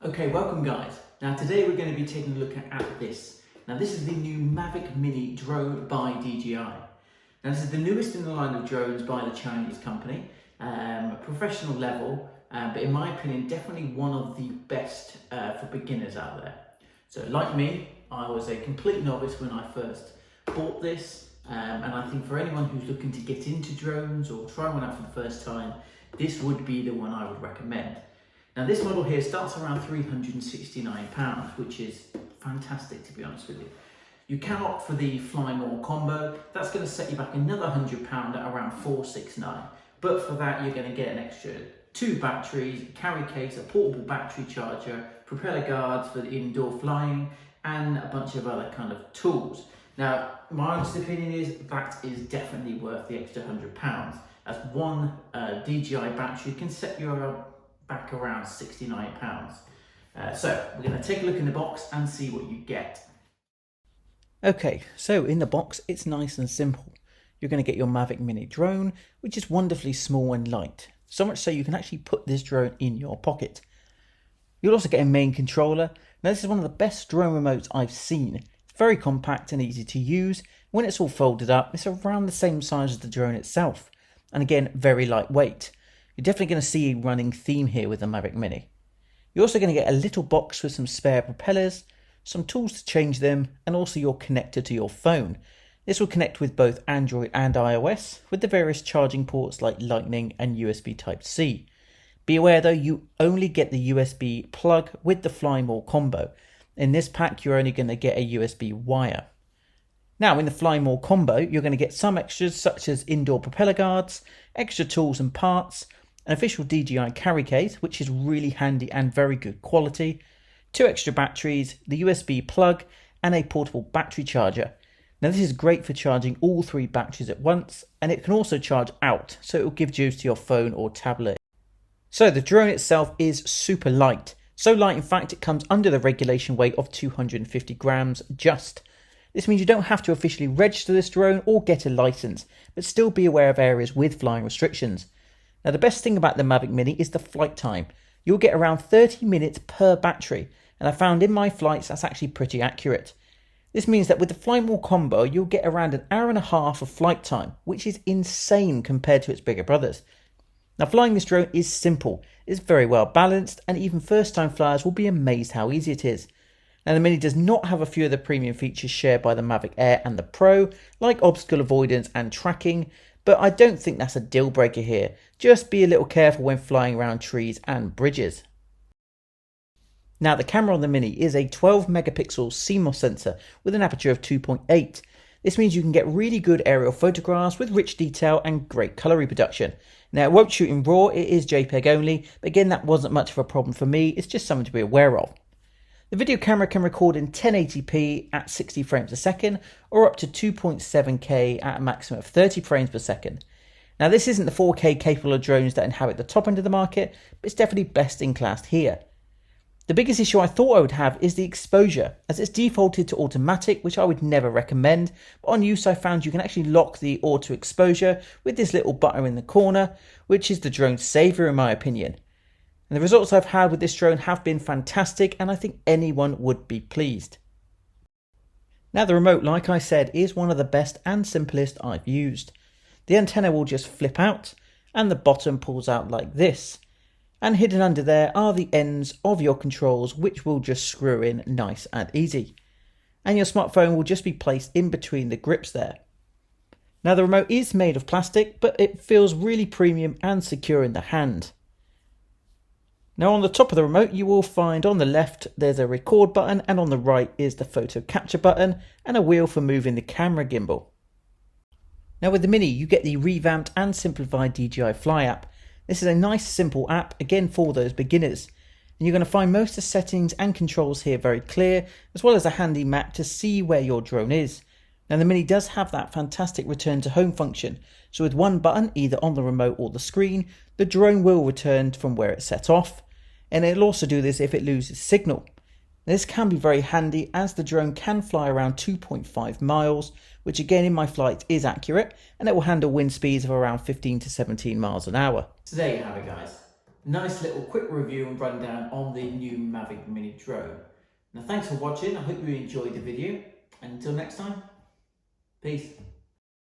Okay, welcome guys. Now today we're going to be taking a look at this. Now this is the new Mavic Mini drone by DJI. Now this is the newest in the line of drones by the Chinese company, professional level, but in my opinion definitely one of the best for beginners out there. So like me, I was a complete novice when I first bought this, and I think for anyone who's looking to get into drones or try one out for the first time, this would be the one I would recommend. Now this model here starts around £369, which is fantastic to be honest with you. You can opt for the Fly More combo. That's going to set you back another £100 at around £469. But for that you're going to get an extra 2 batteries, a carry case, a portable battery charger, propeller guards for the indoor flying, and a bunch of other kind of tools. Now my honest opinion is that is definitely worth the extra £100, as one DJI battery can set you back around £69. So we're going to take a look in the box and see what you get. Okay, so in the box it's nice and simple. You're going to get your Mavic Mini drone, which is wonderfully small and light, so much so you can actually put this drone in your pocket. You'll also get a main controller. Now this is one of the best drone remotes I've seen. It's very compact and easy to use. When it's all folded up, it's around the same size as the drone itself, and again very lightweight. You're definitely going to see a running theme here with the Mavic Mini. You're also going to get a little box with some spare propellers, some tools to change them, and also your connector to your phone. This will connect with both Android and iOS, with the various charging ports like Lightning and USB Type-C. Be aware though, you only get the USB plug with the Fly More combo. In this pack, you're only going to get a USB wire. Now, in the Fly More combo, you're going to get some extras such as indoor propeller guards, extra tools and parts, an official DJI carry case, which is really handy and very good quality, 2 extra batteries, the USB plug, and a portable battery charger. Now this is great for charging all 3 batteries at once, and it can also charge out, so it will give juice to your phone or tablet. So the drone itself is super light. So light in fact it comes under the regulation weight of 250 grams just. This means you don't have to officially register this drone or get a license, but still be aware of areas with flying restrictions. Now the best thing about the Mavic Mini is the flight time. You'll get around 30 minutes per battery, and I found in my flights that's actually pretty accurate. This means that with the Fly More combo you'll get around an hour and a half of flight time, which is insane compared to its bigger brothers. Now flying this drone is simple, it's very well balanced, and even first time flyers will be amazed how easy it is. Now the Mini does not have a few of the premium features shared by the Mavic Air and the Pro, like obstacle avoidance and tracking, but I don't think that's a deal breaker here. Just be a little careful when flying around trees and bridges. Now the camera on the Mini is a 12 megapixel CMOS sensor with an aperture of 2.8. This means you can get really good aerial photographs with rich detail and great colour reproduction. Now it won't shoot in RAW, it is JPEG only, but again that wasn't much of a problem for me, it's just something to be aware of. The video camera can record in 1080p at 60 frames a second, or up to 2.7K at a maximum of 30 frames per second. Now this isn't the 4K capable of drones that inhabit the top end of the market, but it's definitely best in class here. The biggest issue I thought I would have is the exposure, as it's defaulted to automatic, which I would never recommend, but on use I found you can actually lock the auto exposure with this little button in the corner, which is the drone's saviour in my opinion. And the results I've had with this drone have been fantastic, and I think anyone would be pleased. Now the remote, like I said, is one of the best and simplest I've used. The antenna will just flip out, and the bottom pulls out like this. And hidden under there are the ends of your controls, which will just screw in nice and easy. And your smartphone will just be placed in between the grips there. Now the remote is made of plastic, but it feels really premium and secure in the hand. Now on the top of the remote you will find on the left there's a record button, and on the right is the photo capture button and a wheel for moving the camera gimbal. Now with the Mini you get the revamped and simplified DJI Fly app. This is a nice simple app, again for those beginners. And you're going to find most of the settings and controls here very clear, as well as a handy map to see where your drone is. Now the Mini does have that fantastic return to home function, so with one button either on the remote or the screen, the drone will return from where it set off. And it'll also do this if it loses signal. This can be very handy as the drone can fly around 2.5 miles, which again in my flight is accurate, and it will handle wind speeds of around 15 to 17 miles an hour. So there you have it, guys. Nice little quick review and rundown on the new Mavic Mini drone. Now thanks for watching, I hope you enjoyed the video, and until next time, peace.